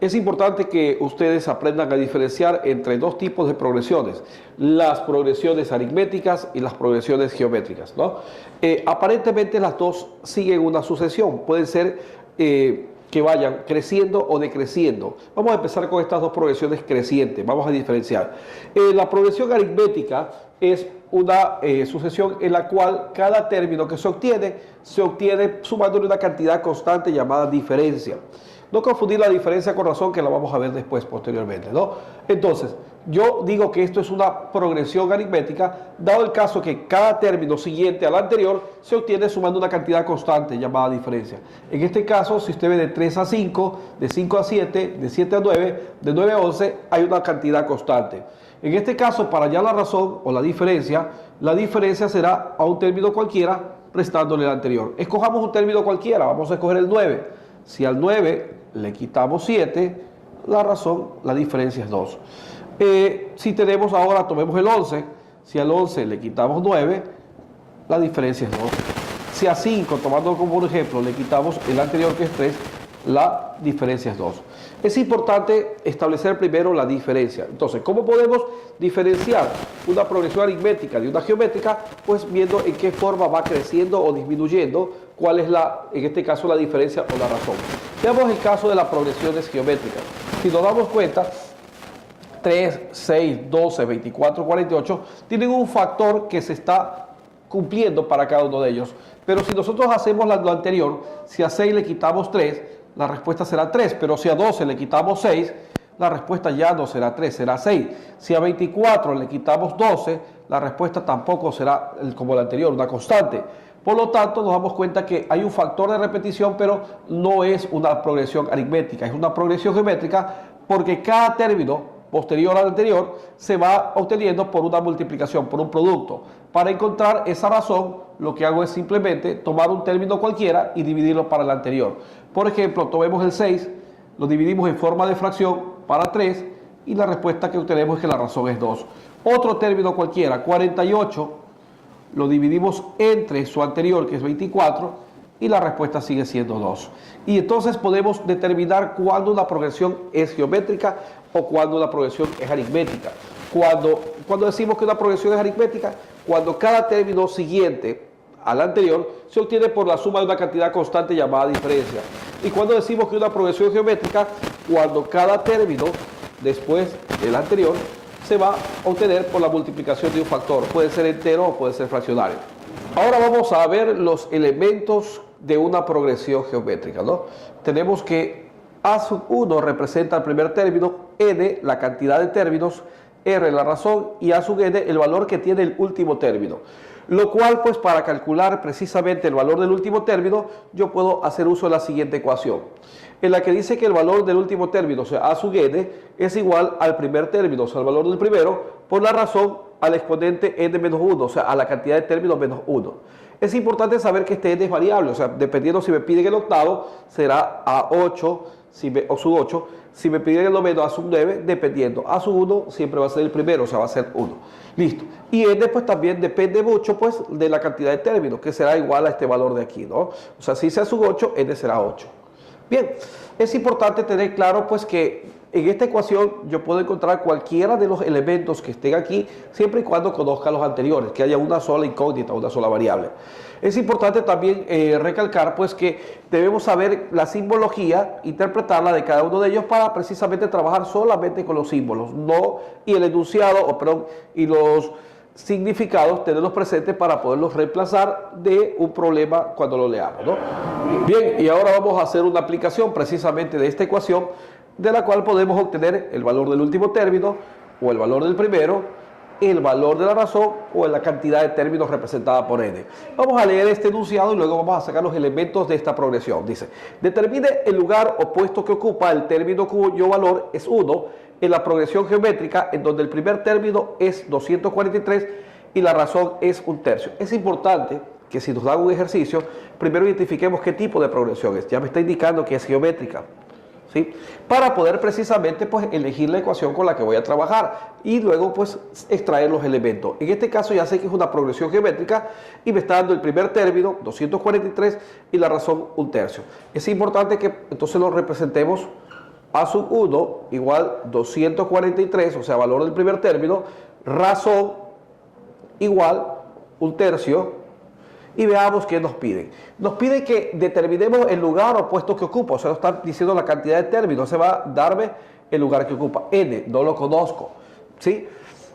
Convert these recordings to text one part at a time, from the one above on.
Es importante que ustedes aprendan a diferenciar entre dos tipos de progresiones, las progresiones aritméticas y las progresiones geométricas, ¿no? Aparentemente las dos siguen una sucesión, pueden ser que vayan creciendo o decreciendo. Vamos a empezar con estas dos progresiones crecientes, vamos a diferenciar. La progresión aritmética es una sucesión en la cual cada término que se obtiene sumándole una cantidad constante llamada diferencia. No confundir la diferencia con razón, que la vamos a ver después, posteriormente, ¿no? Entonces, yo digo que esto es una progresión aritmética, dado el caso que cada término siguiente al anterior se obtiene sumando una cantidad constante llamada diferencia. En este caso, si usted ve de 3 a 5, de 5 a 7, de 7 a 9, de 9 a 11, hay una cantidad constante. En este caso, para hallar la razón o la diferencia será a un término cualquiera restándole el anterior. Escojamos un término cualquiera, vamos a escoger el 9. Si al 9 le quitamos 7, la diferencia es 2. Si tenemos ahora, tomemos el 11, si al 11 le quitamos 9, la diferencia es 2. Si a 5, tomándolo como un ejemplo, le quitamos el anterior que es 3, la diferencia es 2. Es importante establecer primero la diferencia. Entonces, ¿cómo podemos diferenciar una progresión aritmética de una geométrica? Pues viendo en qué forma va creciendo o disminuyendo, cuál es en este caso la diferencia o la razón. Veamos el caso de las progresiones geométricas. Si nos damos cuenta, 3, 6, 12, 24, 48 tienen un factor que se está cumpliendo para cada uno de ellos. Pero si nosotros hacemos lo anterior, si a 6 le quitamos 3, la respuesta será 3, pero si a 12 le quitamos 6, la respuesta ya no será 3, será 6. Si a 24 le quitamos 12, la respuesta tampoco será como la anterior, una constante. Por lo tanto, nos damos cuenta que hay un factor de repetición, pero no es una progresión aritmética, es una progresión geométrica, porque cada término posterior al anterior se va obteniendo por una multiplicación, por un producto. Para encontrar esa razón, lo que hago es simplemente tomar un término cualquiera y dividirlo para el anterior. Por ejemplo, tomemos el 6, lo dividimos en forma de fracción para 3 y la respuesta que obtenemos es que la razón es 2. Otro término cualquiera, 48, lo dividimos entre su anterior, que es 24, y la respuesta sigue siendo 2. Y entonces podemos determinar cuándo una progresión es geométrica o cuándo una progresión es aritmética. Cuando decimos que una progresión es aritmética, cuando cada término siguiente al anterior se obtiene por la suma de una cantidad constante llamada diferencia. Y cuando decimos que una progresión es geométrica, cuando cada término después del anterior se va a obtener por la multiplicación de un factor, puede ser entero o puede ser fraccionario. Ahora vamos a ver los elementos de una progresión geométrica, ¿no? Tenemos que A sub 1 representa el primer término, n la cantidad de términos, r la razón y A sub n el valor que tiene el último término. Lo cual, pues, para calcular precisamente el valor del último término, yo puedo hacer uso de la siguiente ecuación, en la que dice que el valor del último término, o sea, A sub n, es igual al primer término, o sea, el valor del primero, por la razón al exponente n menos 1, o sea, a la cantidad de términos menos 1. Es importante saber que este n es variable, o sea, dependiendo si me piden el octavo, será A8 o sub 8, si me piden el noveno, A sub 9, dependiendo. A sub 1 siempre va a ser el primero, o sea, va a ser 1. Listo. Y n pues también depende mucho pues de la cantidad de términos, que será igual a este valor de aquí, ¿no? O sea, si sea sub 8, n será 8. Bien, es importante tener claro pues que en esta ecuación yo puedo encontrar cualquiera de los elementos que estén aquí, siempre y cuando conozca los anteriores, que haya una sola incógnita, una sola variable. Es importante también recalcar pues que debemos saber la simbología, interpretarla de cada uno de ellos para precisamente trabajar solamente con los símbolos, no y el enunciado, y los significados, tenerlos presentes para poderlos reemplazar de un problema cuando lo leamos, ¿no? Bien, y ahora vamos a hacer una aplicación precisamente de esta ecuación, de la cual podemos obtener el valor del último término, o el valor del primero, el valor de la razón, o la cantidad de términos representada por n. Vamos a leer este enunciado y luego vamos a sacar los elementos de esta progresión. Dice, determine el lugar o puesto que ocupa el término cuyo valor es 1 en la progresión geométrica, en donde el primer término es 243 y la razón es 1/3. Es importante que si nos dan un ejercicio, primero identifiquemos qué tipo de progresión es. Ya me está indicando que es geométrica, ¿sí? Para poder precisamente pues elegir la ecuación con la que voy a trabajar y luego pues extraer los elementos. En este caso ya sé que es una progresión geométrica y me está dando el primer término, 243, y la razón 1/3. Es importante que entonces lo representemos A sub 1 igual 243, o sea, valor del primer término, razón igual 1/3. Y veamos qué nos piden. Nos pide que determinemos el lugar o puesto que ocupa, o sea, nos están diciendo la cantidad de términos, se va a darme el lugar que ocupa. N, no lo conozco, ¿sí?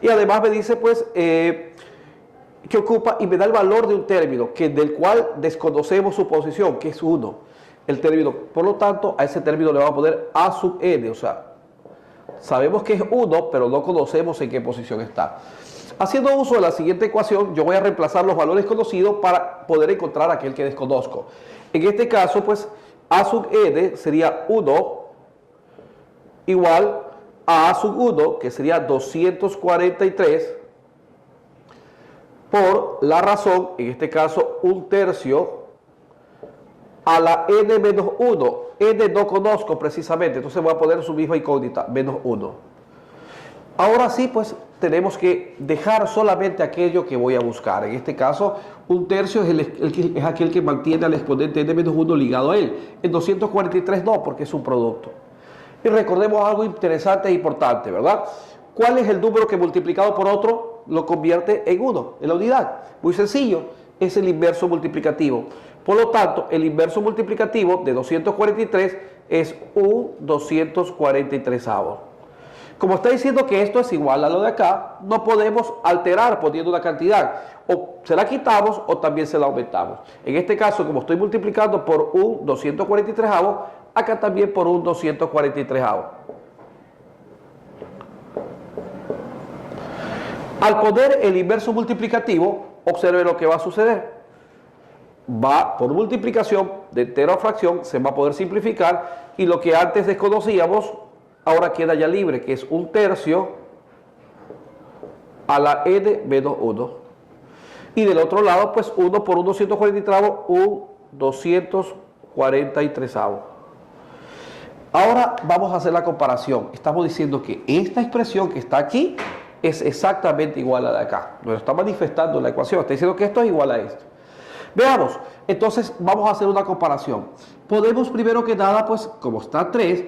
Y además me dice, pues, que ocupa y me da el valor de un término, del cual desconocemos su posición, que es 1. El término, por lo tanto, a ese término le vamos a poner A sub N, o sea, sabemos que es 1, pero no conocemos en qué posición está. Haciendo uso de la siguiente ecuación, yo voy a reemplazar los valores conocidos para poder encontrar aquel que desconozco. En este caso, pues, A sub N sería 1 igual a sub 1, que sería 243, por la razón, en este caso, 1/3, a la n menos 1. N no conozco precisamente, entonces voy a poner su misma incógnita, menos 1. Ahora sí, pues tenemos que dejar solamente aquello que voy a buscar. En este caso, 1/3 es aquel que mantiene al exponente n menos 1 ligado a él. En 243 no, porque es un producto. Y recordemos algo interesante e importante, ¿verdad? ¿Cuál es el número que multiplicado por otro lo convierte en 1, en la unidad? Muy sencillo, es el inverso multiplicativo. Por lo tanto, el inverso multiplicativo de 243 es un 243avo. Como está diciendo que esto es igual a lo de acá, no podemos alterar poniendo una cantidad. O se la quitamos o también se la aumentamos. En este caso, como estoy multiplicando por un 243avo, acá también por un 243avo. Al poner el inverso multiplicativo, observe lo que va a suceder. Va por multiplicación de entero a fracción, se va a poder simplificar y lo que antes desconocíamos, ahora queda ya libre, que es 1/3 a la n menos 1. Y del otro lado, pues 1 por un 243, un 243avo. Ahora vamos a hacer la comparación. Estamos diciendo que esta expresión que está aquí es exactamente igual a la de acá. Nos está manifestando la ecuación, está diciendo que esto es igual a esto. Veamos, entonces vamos a hacer una comparación. Podemos primero que nada, pues como está 3,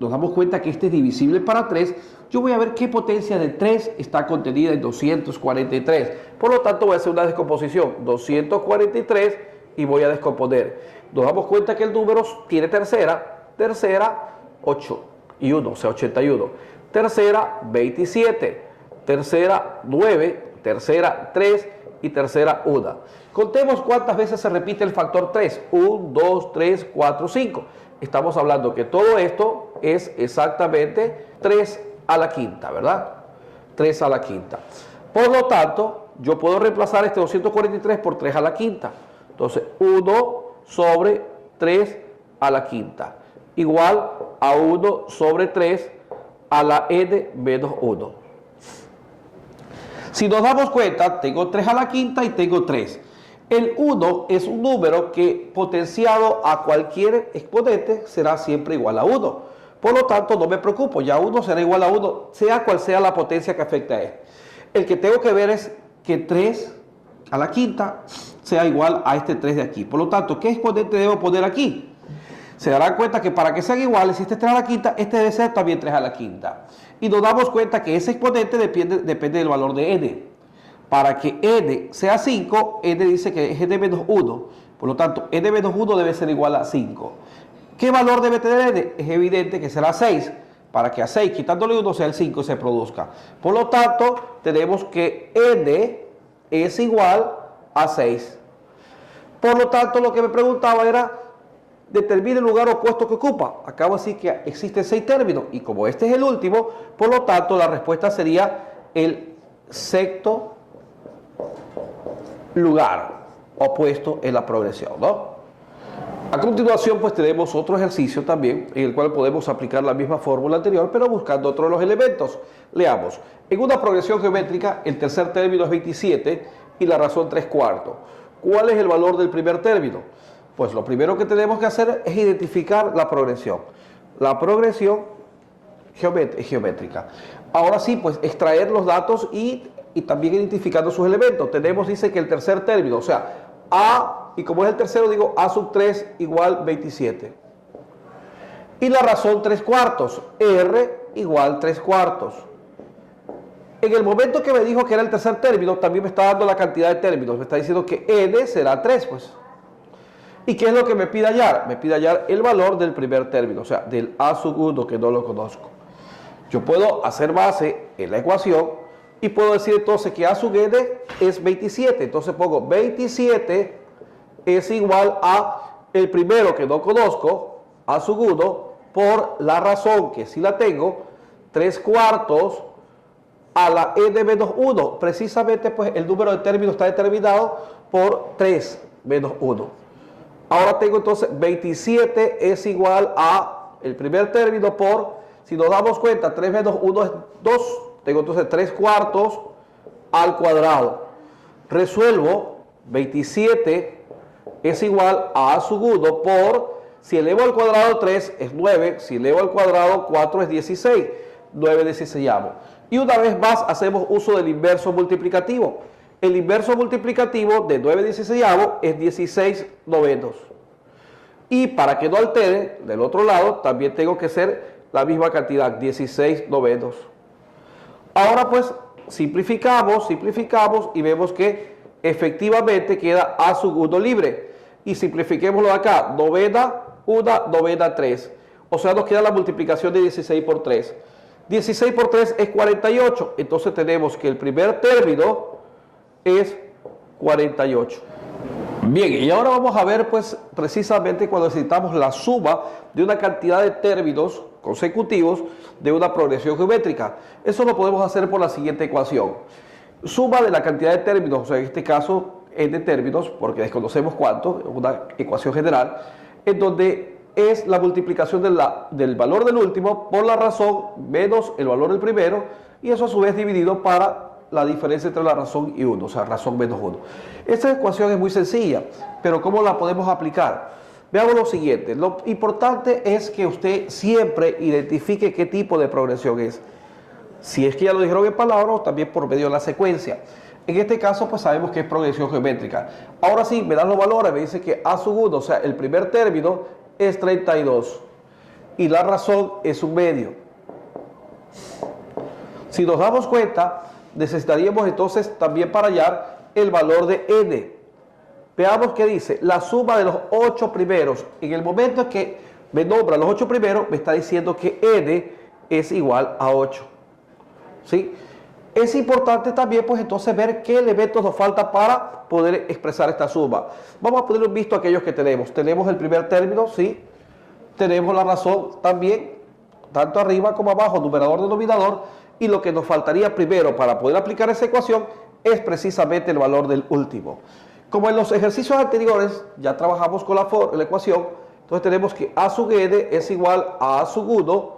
nos damos cuenta que este es divisible para 3. Yo voy a ver qué potencia de 3 está contenida en 243. Por lo tanto voy a hacer una descomposición. 243 y voy a descomponer. Nos damos cuenta que el número tiene tercera, 8 y 1, o sea 81. Tercera, 27. Tercera, 9. Tercera, 3 y tercera, 1. Contemos cuántas veces se repite el factor 3. 1, 2, 3, 4, 5. Estamos hablando que todo esto es exactamente 3 a la quinta, ¿verdad? 3 a la quinta. Por lo tanto, yo puedo reemplazar este 243 por 3 a la quinta. Entonces, 1 sobre 3 a la quinta. Igual a 1 sobre 3 a la n menos 1. Si nos damos cuenta, tengo 3 a la quinta y tengo 3. El 1 es un número que potenciado a cualquier exponente será siempre igual a 1. Por lo tanto, no me preocupo, ya 1 será igual a 1, sea cual sea la potencia que afecte a él. El que tengo que ver es que 3 a la quinta sea igual a este 3 de aquí. Por lo tanto, ¿qué exponente debo poner aquí? Se darán cuenta que para que sean iguales, si este es 3 a la quinta, este debe ser también 3 a la quinta. Y nos damos cuenta que ese exponente depende del valor de n. Para que n sea 5, n dice que es n menos 1. Por lo tanto, n menos 1 debe ser igual a 5. ¿Qué valor debe tener n? Es evidente que será 6. Para que a 6 quitándole 1 sea el 5 y se produzca. Por lo tanto, tenemos que n es igual a 6. Por lo tanto, lo que me preguntaba era, determine el lugar opuesto que ocupa. Acabo de decir que existen 6 términos y como este es el último, por lo tanto la respuesta sería el sexto lugar opuesto en la progresión, ¿no? A continuación, pues tenemos otro ejercicio también en el cual podemos aplicar la misma fórmula anterior, pero buscando otro de los elementos. Leamos. En una progresión geométrica, el tercer término es 27 y la razón 3/4. ¿Cuál es el valor del primer término? Pues lo primero que tenemos que hacer es identificar la progresión. La progresión geométrica. Ahora sí, pues extraer los datos y también identificando sus elementos. Tenemos, dice que el tercer término, o sea, A, y como es el tercero, digo A sub 3 igual 27. Y la razón 3/4, R igual 3/4. En el momento que me dijo que era el tercer término, también me está dando la cantidad de términos. Me está diciendo que n será 3, pues. ¿Y qué es lo que me pide hallar? Me pide hallar el valor del primer término, o sea, del a sub 1, que no lo conozco. Yo puedo hacer base en la ecuación y puedo decir entonces que a sub n es 27. Entonces pongo 27 es igual a el primero que no conozco, a sub 1, por la razón que sí la tengo, 3/4 a la n menos 1. Precisamente pues el número de términos está determinado por 3 menos 1. Ahora tengo entonces 27 es igual a el primer término por, si nos damos cuenta, 3 menos 1 es 2. Tengo entonces 3/4 al cuadrado. Resuelvo, 27 es igual a sub 1 por, si elevo al cuadrado 3 es 9, si elevo al cuadrado 4 es 16, 9 16avo. Y una vez más hacemos uso del inverso multiplicativo. El inverso multiplicativo de 9 16avo es 16 novenos. Y para que no altere, del otro lado, también tengo que ser la misma cantidad, 16 novenos. Ahora pues simplificamos y vemos que efectivamente queda a sub 1 libre. Y simplifiquémoslo de acá, novena 1, novena 3. O sea, nos queda la multiplicación de 16 por 3. 16 por 3 es 48. Entonces tenemos que el primer término es 48. Bien, y ahora vamos a ver pues precisamente cuando necesitamos la suma de una cantidad de términos consecutivos de una progresión geométrica. Eso lo podemos hacer por la siguiente ecuación. Suma de la cantidad de términos, o sea, en este caso n términos, porque desconocemos cuánto, una ecuación general, en donde es la multiplicación del valor del último por la razón menos el valor del primero, y eso a su vez dividido para la diferencia entre la razón y 1, o sea, razón menos 1. Esta ecuación es muy sencilla, pero ¿cómo la podemos aplicar? Veamos lo siguiente. Lo importante es que usted siempre identifique qué tipo de progresión es. Si es que ya lo dijeron en palabras, o también por medio de la secuencia. En este caso, pues sabemos que es progresión geométrica. Ahora sí, me dan los valores, me dice que a sub 1, o sea, el primer término es 32. Y la razón es un medio. Si nos damos cuenta, necesitaríamos entonces también para hallar el valor de n. Veamos qué dice. La suma de los 8 primeros. En el momento en que me nombra los 8 primeros, me está diciendo que n es igual a 8. ¿Sí? Es importante también pues entonces ver qué elementos nos falta para poder expresar esta suma. Vamos a poner un visto a aquellos que tenemos. Tenemos el primer término, sí. Tenemos la razón también, tanto arriba como abajo, numerador, denominador. Y lo que nos faltaría primero para poder aplicar esa ecuación es precisamente el valor del último. Como en los ejercicios anteriores ya trabajamos con la ecuación, entonces tenemos que a sub n es igual a a sub 1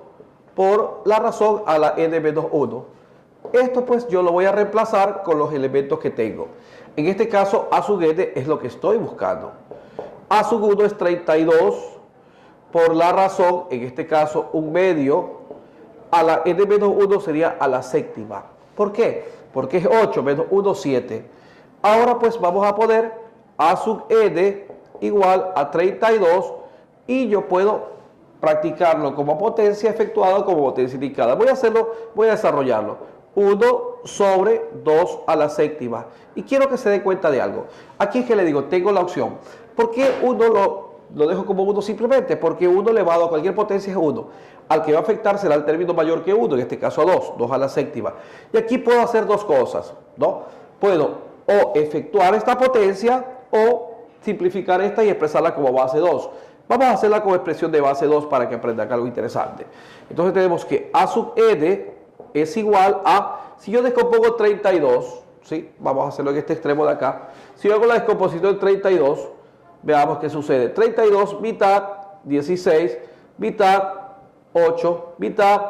por la razón a la n menos 1. Esto pues yo lo voy a reemplazar con los elementos que tengo. En este caso a sub n es lo que estoy buscando. A sub 1 es 32 por la razón, en este caso un medio, a la n menos 1 sería a la séptima. ¿Por qué? Porque es 8 menos 1, 7. Ahora pues vamos a poner a sub n igual a 32 y yo puedo practicarlo como potencia efectuada o como potencia indicada. Voy a desarrollarlo. 1 sobre 2 a la séptima. Y quiero que se dé cuenta de algo. Aquí es que le digo, tengo la opción. ¿Por qué 1 lo dejo como 1 simplemente? Porque 1 elevado a cualquier potencia es 1. Al que va a afectar será el término mayor que 1, en este caso a 2 a la séptima. Y aquí puedo hacer dos cosas, ¿no? Puedo o efectuar esta potencia o simplificar esta y expresarla como base 2. Vamos a hacerla como expresión de base 2 para que aprendan algo interesante. Entonces tenemos que a sub n es igual a, si yo descompongo 32, ¿sí? Vamos a hacerlo en este extremo de acá. Si yo hago la descomposición de 32, veamos qué sucede. 32, mitad, 16, mitad, 8, mitad,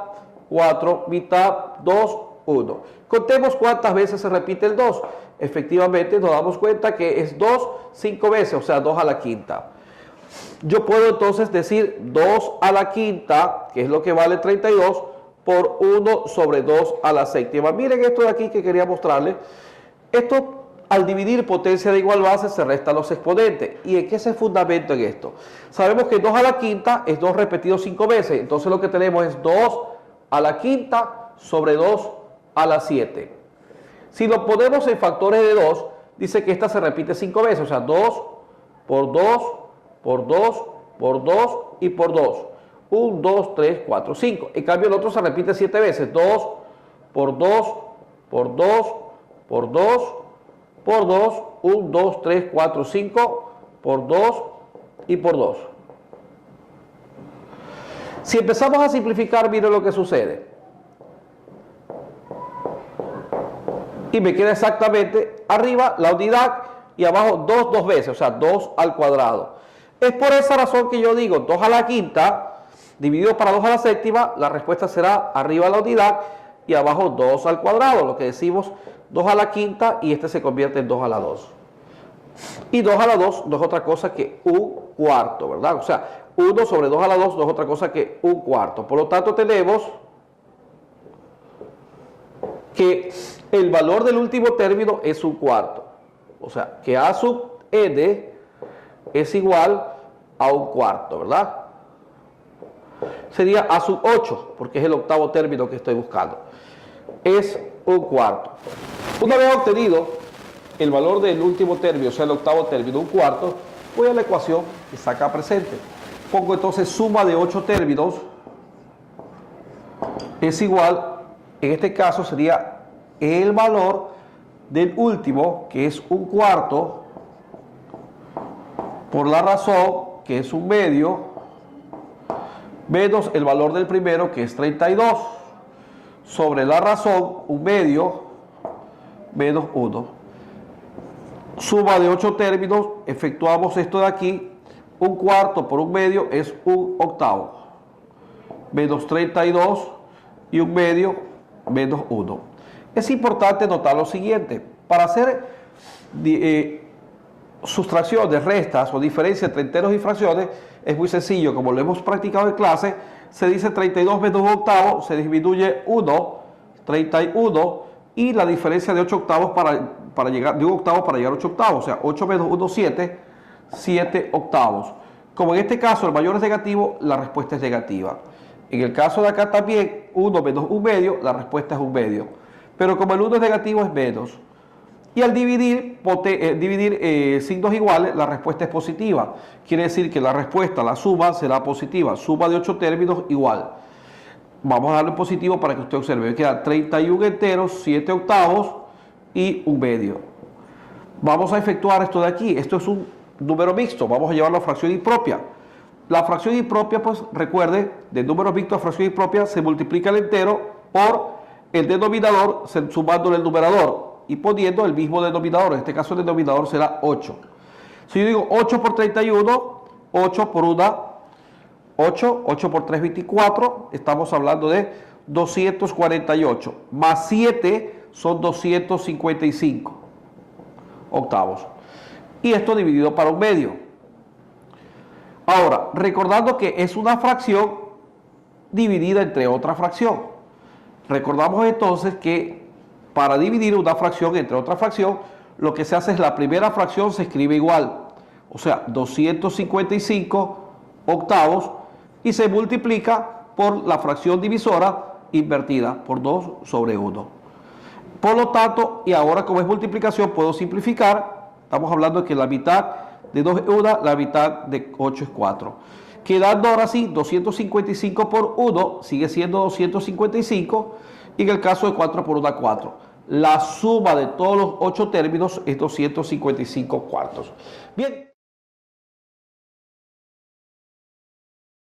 4, mitad, 2, 1. Contemos cuántas veces se repite el 2. Efectivamente nos damos cuenta que es 2 5 veces, o sea 2 a la quinta. Yo puedo entonces decir 2 a la quinta, que es lo que vale 32, por 1 sobre 2 a la séptima. Miren esto de aquí que quería mostrarles. Esto al dividir potencia de igual base se restan los exponentes. ¿Y en qué se fundamenta en esto? Sabemos que 2 a la quinta es 2 repetido 5 veces. Entonces lo que tenemos es 2 a la quinta sobre 2 a la 7. Si lo ponemos en factores de 2, dice que esta se repite 5 veces. O sea, 2 por 2 por 2 por 2 y por 2. 1, 2, 3, 4, 5. En cambio el otro se repite 7 veces. 2 por 2 por 2 por 2 por 2, 1, 2, 3, 4, 5, por 2 y por 2. Si empezamos a simplificar, miren lo que sucede. Y me queda exactamente arriba la unidad y abajo 2 dos veces, o sea, 2 al cuadrado. Es por esa razón que yo digo 2 a la quinta dividido para 2 a la séptima, la respuesta será arriba la unidad y abajo 2 al cuadrado, lo que decimos 2 a la quinta y este se convierte en 2 a la 2. Y 2 a la 2 no es otra cosa que un cuarto, ¿verdad? O sea, 1 sobre 2 a la 2 no es otra cosa que un cuarto. Por lo tanto, tenemos que el valor del último término es un cuarto. O sea, que A sub n es igual a un cuarto, ¿verdad? Sería A sub 8, porque es el octavo término que estoy buscando. Es un cuarto. Una vez obtenido el valor del último término, o sea, el octavo término, un cuarto, voy a la ecuación que está acá presente. Pongo entonces suma de 8 términos es igual, en este caso sería el valor del último, que es un cuarto, por la razón que es un medio, menos el valor del primero, que es 32, sobre la razón, un medio, menos 1. Suma de 8 términos, efectuamos esto de aquí, un cuarto por un medio es un octavo, menos 32 y un medio, menos 1. Es importante notar lo siguiente: para hacer sustracciones, restas o diferencias entre enteros y fracciones, es muy sencillo. Como lo hemos practicado en clase, se dice 32 menos un octavo, se disminuye 1, 31, y la diferencia de 8 octavos para llegar, de un octavo para llegar a 8 octavos, o sea, 8 menos 1, 7, 7 octavos. Como en este caso el mayor es negativo, la respuesta es negativa. En el caso de acá también, 1 menos un medio, la respuesta es un medio. Pero como el 1 es negativo, es menos. Y al dividir signos iguales, la respuesta es positiva. Quiere decir que la respuesta, la suma, será positiva. Suma de 8 términos igual. Vamos a darle positivo para que usted observe. Me queda 31 enteros, 7 octavos y un medio. Vamos a efectuar esto de aquí. Esto es un número mixto. Vamos a llevarlo a fracción impropia. La fracción impropia, pues recuerde, de número mixto a fracción impropia se multiplica el entero por el denominador sumándole el numerador y poniendo el mismo denominador. En este caso el denominador será 8. Si yo digo 8 por 31, 8 por 1, 8, 8 por 3, 24, estamos hablando de 248, más 7 son 255 octavos. Y esto dividido para un medio. Ahora, recordando que es una fracción dividida entre otra fracción. Recordamos entonces que para dividir una fracción entre otra fracción, lo que se hace es la primera fracción se escribe igual. O sea, 255 octavos y se multiplica por la fracción divisora invertida por 2 sobre 1. Por lo tanto, y ahora como es multiplicación, puedo simplificar. Estamos hablando de que la mitad de 2 es 1, la mitad de 8 es 4. Quedando ahora sí, 255 por 1 sigue siendo 255, y en el caso de 4 por 1, 4. La suma de todos los 8 términos es 255 cuartos. Bien.